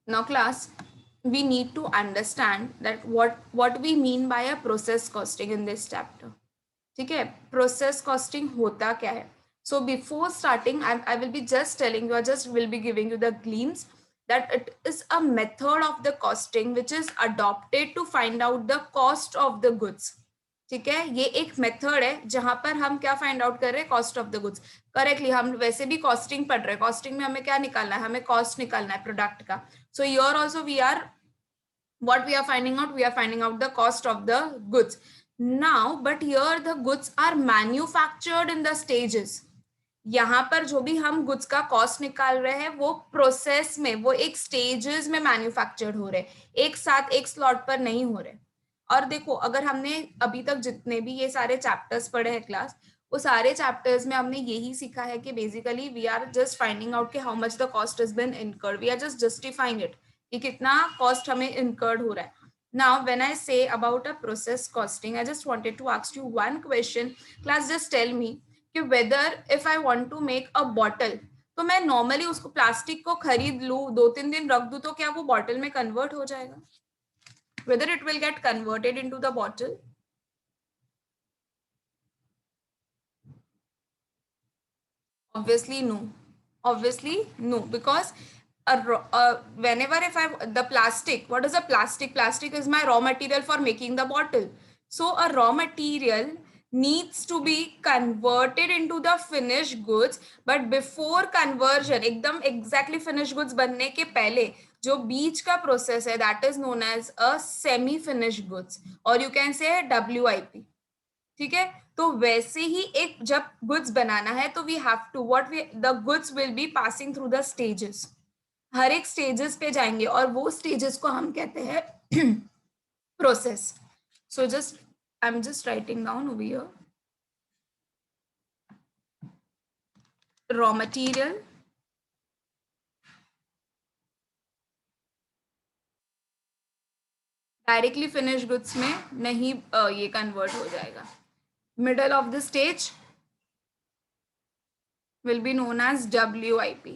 Now class, we need to understand that what we mean by a process costing in this chapter. ठीक है, process costing होता क्या है? So before starting I will be just telling you, just will be giving you the gleams that it is a method of the costing which is adopted to find out the cost of the goods. ठीक है, ये एक method है जहां पर हम क्या find out कर रहे हैं, cost of the goods. Correctly, हम वैसे भी कॉस्टिंग पढ़ रहे हैं. कॉस्टिंग में हमें क्या निकालना है, हमें कॉस्ट निकालना है प्रोडक्ट का. So here also we are, what we are finding out, we are finding out the cost of the goods now. But here the goods are manufactured in the stages. यहाँ पर जो भी हम goods का cost निकाल रहे हैं वो प्रोसेस में, वो एक स्टेजेस में मैन्युफैक्चर्ड हो रहे, एक साथ एक स्लॉट पर नहीं हो रहे. और देखो, अगर हमने अभी तक जितने भी ये सारे चैप्टर्स पढ़े हैं क्लास, वो सारे चैप्टर्स में हमने यही सीखा है कि basically we are just finding out कि how much the cost is been incurred, we are just justifying it कि कितना कॉस्ट हमें इनकर्ड हो रहा है. Now when I say about a process costing, I just wanted to ask you one question. Class, just tell me कि whether if I want to make a bottle, तो मैं normally उसको plastic को खरीद लूँ, 2-3 दिन रख दूँ, तो क्या वो बॉटल में कन्वर्ट हो जाएगा? Whether it will get converted into the bottle? Obviously no. Obviously no, because whenever if I the plastic, what is a plastic? Plastic is my raw material for making the bottle. So a raw material needs to be converted into the finished goods, but before conversion, एकदम exactly finished goods बनने के पहले जो बीच का process है, that is known as a semi finished goods, or you can say WIP. ठीक है, तो वैसे ही एक जब गुड्स बनाना है तो we have to what we the goods will be passing through the stages. हर एक स्टेजेस पे जाएंगे और वो स्टेजेस को हम कहते हैं process. So just I am just writing down over here, raw material, directly finish goods में नहीं ये कन्वर्ट हो जाएगा. Middle of the stage will be known as WIP.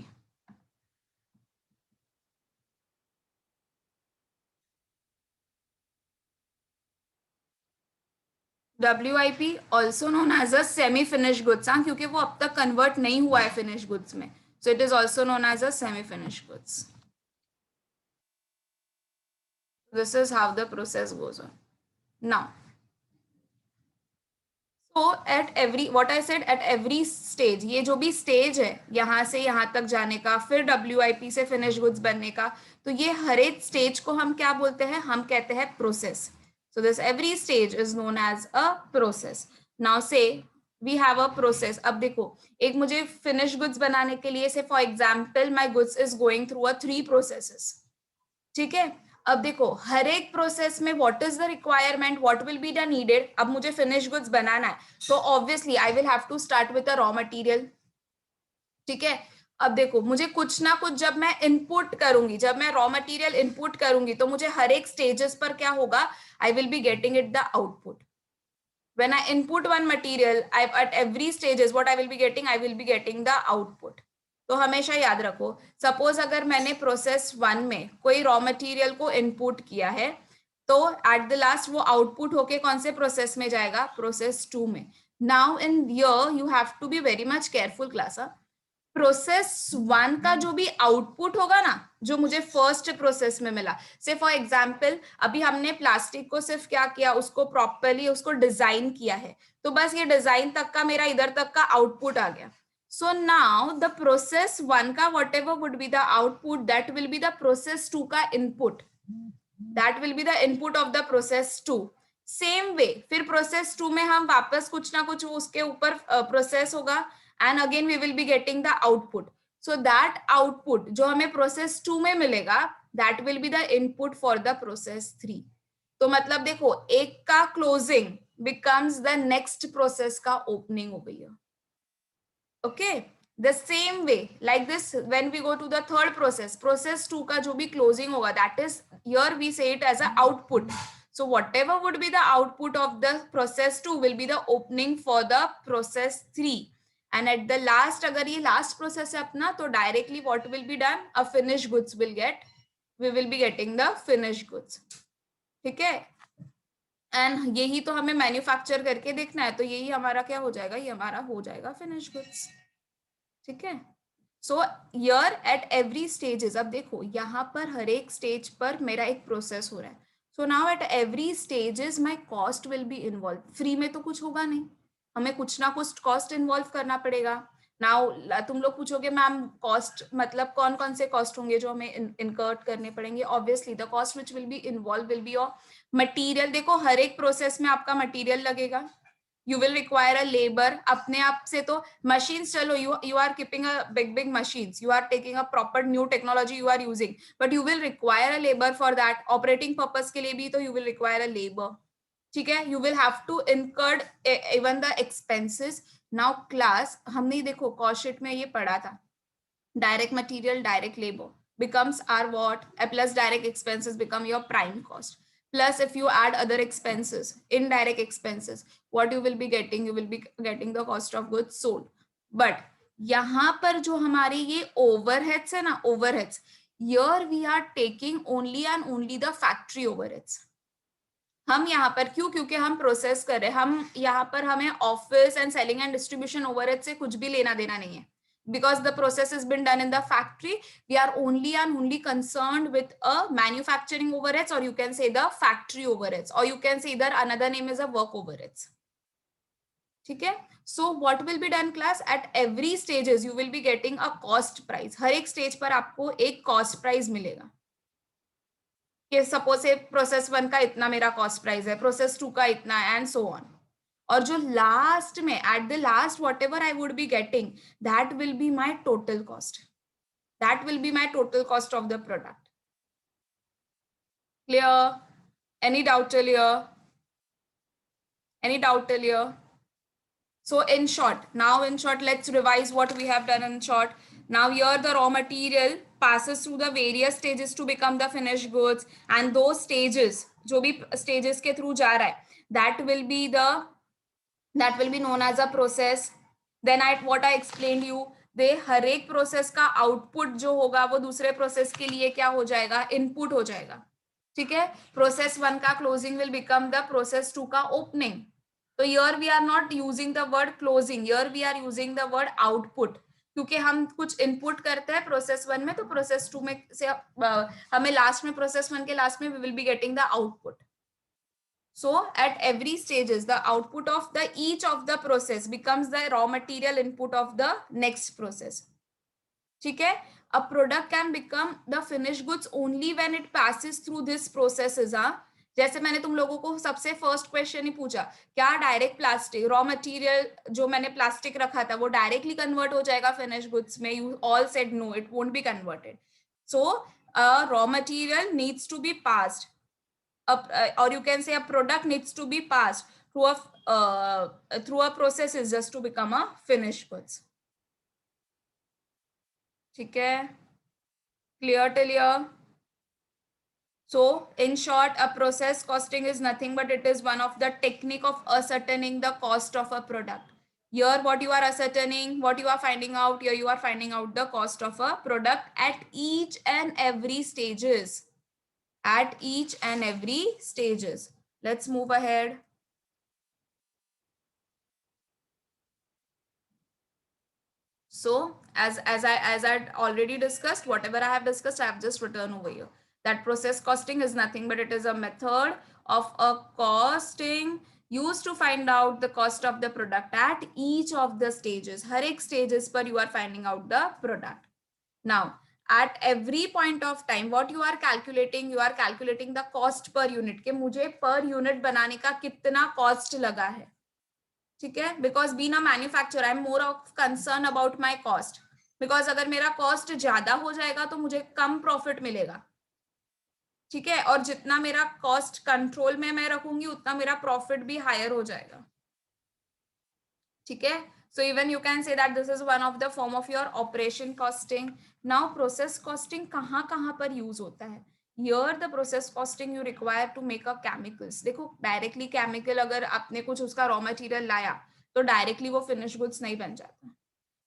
WIP also known as a semi finished goods, हाँ, क्योंकि वो अब तक कन्वर्ट नहीं हुआ है फिनिश गुड्स में. So it is also known as a semi finished goods. This is how the process goes on. Now, so at every, what I said, at every stage, ये जो भी स्टेज है यहाँ से यहाँ तक जाने का, फिर WIP से फिनिश गुड्स बनने का, तो ये हर एक स्टेज को हम क्या बोलते हैं, हम कहते हैं process. So this every stage is known as a process. Now say we have a process. अब देखो, एक मुझे फिनिश गुड्स बनाने के लिए, say for example my goods is going through a 3 processes. ठीक है, अब देखो हर एक प्रोसेस में what is the requirement, what will be the needed. अब मुझे फिनिश गुड्स बनाना है तो obviously I will have to start with a raw material. ठीक है, अब देखो मुझे कुछ ना कुछ जब मैं इनपुट करूंगी, जब मैं रॉ मटेरियल इनपुट करूंगी, तो मुझे हर एक स्टेजेस पर क्या होगा, I will be getting it the output. when I input one material, at every stages what I will be getting, I will be getting the output. तो हमेशा याद रखो, सपोज अगर मैंने प्रोसेस 1 में कोई रॉ मटेरियल को इनपुट किया है, तो एट द लास्ट वो आउटपुट होके कौन से प्रोसेस में जाएगा, प्रोसेस 2 में. Now in here you have to be very much careful class. Process 1 का जो भी आउटपुट होगा ना, जो मुझे फर्स्ट प्रोसेस में मिला, से फॉर एग्जांपल अभी हमने प्लास्टिक को सिर्फ क्या किया, उसको प्रॉपर्ली उसको डिजाइन किया है, तो बस ये डिजाइन तक का मेरा इधर तक का आउटपुट आ गया. सो नाउ द प्रोसेस 1 का what ever would be the output, that will be the process 2 का input, that will be the input of the process 2. Same way फिर प्रोसेस 2 में हम वापस कुछ ना कुछ उसके ऊपर प्रोसेस होगा, and again we will be getting the output. So that output जो हमें process 2 में मिलेगा, that will be the input for the process 3. तो मतलब देखो, एक का closing becomes the next process का opening over here. Okay, the same way like this when we go to the third process, process 2 का जो भी closing होगा, that is here we say it as a output. So whatever would be the output of the process 2 will be the opening for the process 3. And at the last, अगर ये last process है अपना, तो directly what will be done, a finished goods will get we will be getting the finished goods. ठीक है, and यही तो हमें मैन्युफैक्चर करके देखना है, तो यही हमारा क्या हो जाएगा, ये हमारा हो जाएगा फिनिश गुड्स. ठीक है, so here at every stages, अब देखो यहाँ पर हर एक स्टेज पर मेरा एक प्रोसेस हो रहा है. So now at every stages my cost will be involve. Free में तो कुछ होगा नहीं, हमें कुछ ना कुछ कॉस्ट इन्वॉल्व करना पड़ेगा. नाउ तुम लोग पूछोगे मैम कॉस्ट मतलब कौन कौन से कॉस्ट होंगे जो हमें इनकर्ट करने पड़ेंगे. Obviously the cost which will be involve will be your material. देखो हर एक प्रोसेस में आपका मटीरियल लगेगा. You will require a labor. अपने आप से तो machines चलो, you are keeping a big machines, you are taking a proper new technology you are using, but you will require a labor for that. Operating purpose के लिए भी तो you will require a labor. ठीक है, you will have to incur even the expenses. Now class हमने देखो cost sheet में ये पढ़ा था, direct material direct labor becomes our what, plus direct expenses become your prime cost. Plus if you add other expenses, indirect expenses, what you will be getting, you will be getting the cost of goods sold. But यहाँ पर जो हमारे ये overheads है ना, overheads, here we are taking only and only the factory overheads. हम यहाँ पर क्यों, क्योंकि हम प्रोसेस कर रहे हैं, हम यहाँ पर हमें office and selling and distribution overhead से कुछ भी लेना देना नहीं है. Because the process has been done in the factory, we are only and only concerned with a manufacturing overheads, or you can say the factory overheads, or you can say either another name is a work overheads. ठीक है, so what will be done class, at every stages you will be getting a cost price. हर एक stage पर आपको एक cost price मिलेगा कि suppose से process 1 का इतना मेरा कॉस्ट प्राइस है, प्रोसेस 2 का इतना, एंड सो ऑन. और जो लास्ट में eight the last what ever I would be getting, that will be my total cost, that will be my total cost of the product. Clear? Any doubt till here? Any doubt till here? So in short, now in short, let's revise what we have done in short. Now here the raw material passes through the various stages to become the finished goods, and those stages, जो भी stages के through जा रहा है, that will be known as a process. Then what I explained you, दे हर एक process का output जो होगा वो दूसरे प्रोसेस के लिए क्या हो जाएगा, इनपुट हो जाएगा. ठीक है, प्रोसेस 1 का closing will become the process 2 का ओपनिंग. तो here we are not using the word closing, here we are using the word output, क्योंकि हम कुछ इनपुट करते हैं प्रोसेस 1 में, तो प्रोसेस 2 में से हमें लास्ट में प्रोसेस 1 के लास्ट में we will be getting the output. So at every stages the output of the each of the process becomes the raw material input of the next process. ठीक है, a product can become the finished goods only when it passes through this processes. जैसे मैंने तुम लोगों को सबसे first question ही पूछा, क्या डायरेक्ट प्लास्टिक रॉ मटेरियल जो मैंने प्लास्टिक रखा था वो डायरेक्टली कन्वर्ट हो जाएगा फिनिश गुड्स में? You all said no, it won't be converted. So raw material needs to be passed, or you can say a product needs to be passed through a processes just to become a finished goods. ठीक है, clear till here? So in short, a process costing is nothing but it is one of the technique of ascertaining the cost of a product. Here what you are ascertaining, what you are finding out, here you are finding out the cost of a product at each and every stages. At each and every stages. Let's move ahead. So as I already discussed, whatever I have discussed, I have just written over here. That process costing is nothing but it is a method of a costing used to find out the cost of the product at each of the stages. हर एक stages पर you are finding out the product. Now at every point of time what you are calculating the cost per unit, कि मुझे per unit बनाने का कितना cost लगा है. ठीक है, because being a manufacturer I am more of concern about my cost, because अगर मेरा cost ज्यादा हो जाएगा तो मुझे कम profit मिलेगा. ठीक है, और जितना मेरा cost control में मैं रखूंगी उतना मेरा profit भी higher हो जाएगा. ठीक है, so even you can say that this is one of the form of your operation costing. Now process costing कहाँ पर use होता है? Here the process costing you require to make a chemicals. देखो directly chemical अगर आपने कुछ उसका raw material लाया तो directly वो finished goods नहीं बन जाता.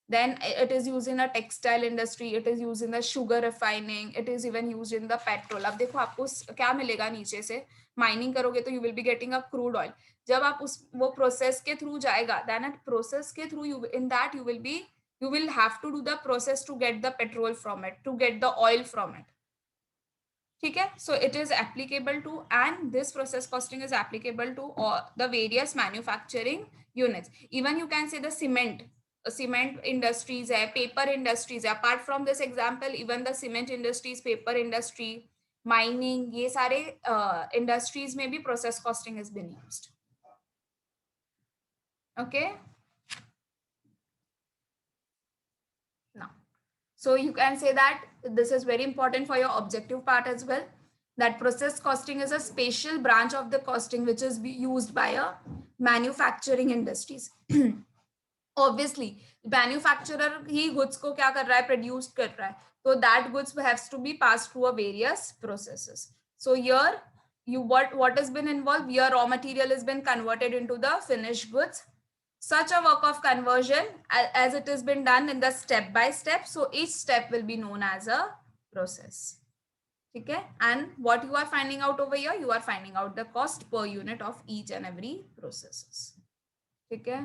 then it is used in a textile industry, it is used in the sugar refining, it is even used in the petrol. अब देखो आपको क्या मिलेगा नीचे से, माइनिंग करोगे तो you will be getting a crude oil. जब आप उस वो प्रोसेस के थ्रू जाएगा, देन एट प्रोसेस के through you in that you will have to do the process to get the petrol from it, to get the oil from it. ठीक है, so it is applicable to, and this process costing is applicable to all the various manufacturing units. Even you can say the cement industries hai, paper industries hai. Apart from this example, even the cement industries, paper industry, mining, ये सारे industries में भी process costing has been used. Okay, now so you can say that this is very important for your objective part as well, that process costing is a special branch of the costing which is used by a manufacturing industries. Obviously manufacturer he goods को क्या कर रहा है, produce कर रहा है, so that goods has to be passed through a various processes. So here you what has been involved, your raw material has been converted into the finished goods. Such a work of conversion as it has been done in the step by step, so each step will be known as a process. Okay, and what you are finding out over here, you are finding out the cost per unit of each and every processes. Okay.